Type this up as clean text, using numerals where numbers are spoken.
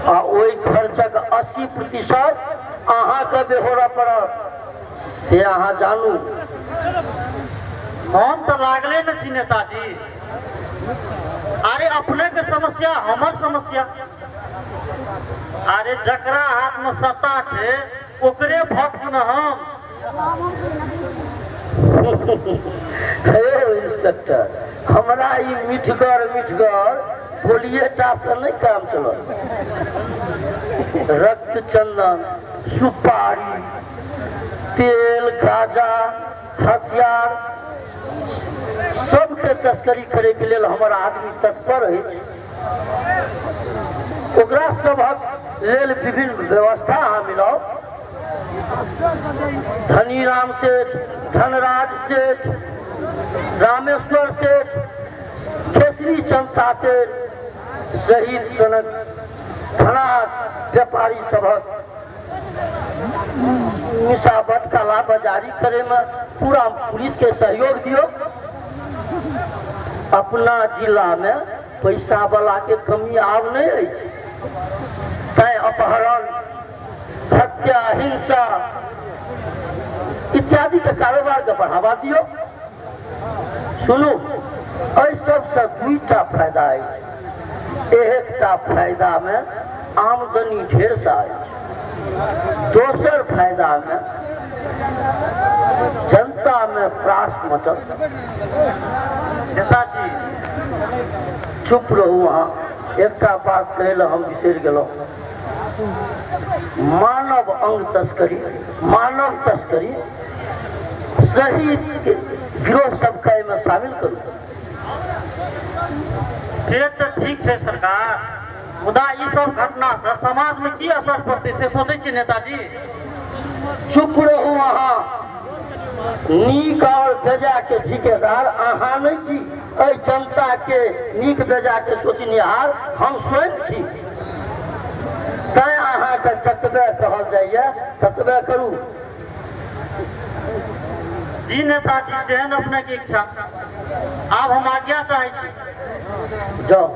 आ ओई खर्चक 80% अहाँ के बेहोरा पड़त से अहाँ जानू। हम तो लागले न छी नेताजी। अरे अपने के समस्या हमर समस्या। अरे जकरा हाथ में सत्ता छे ओकरे भक्त न हम। हे इंस्पेक्टर, हमरा ई मिठगर बोलिए टा से नहीं काम चलत। रक्त चंदन, सुपारी, तेल, गांजा, हथियार सबके तस्करी करे के लेल हमारा आदमी तत्पर है। ओकरा सबक लेल विभिन्न व्यवस्था अहाँ मिलाओ। धनीराम सेठ, धनराज सेठ, रामेश्वर सेठ, केसरी जनता के शहीद सनक धना व्यापारी सबक मिसावट काला बाजारी करे में पूरा पुलिस के सहयोग दियो। अपना जिला में पैसा वाला के कमी आब नहीं है। तय अपहरण, हत्या, हिंसा इत्यादि के कारोबार के बढ़ावा दियो। सुनू, एहि सबसे दुईटा फायदा है। एकटा फायदा में आमदनी ढेर सा है, दोसर फायदा में जनता में त्रास मचल। नेताजी चुप रहू वहाँ। एकटा बात कहले हम बिसर गेलहुँ। मानव अंग तस्करी, मानव तस्करी सही गिरोह सबके में शामिल करू। से तो ठीक है सरकार, मुदा ई सब घटना से समाज में की असर पड़ते से सोचे छी नेताजी। चुप रहू वहाँ। नीक और बेजा के ठिकेदार अहाँ नहीं छी। एहि जनता के नीक बेजा के सोचनिहार हम स्वयं छी। तैं अहाँ के जतबे कहल जाइए ततबे करू। जी नेताजी, जेहन अपने की इच्छा। अब हम आज्ञा चाहे छी। जाओ।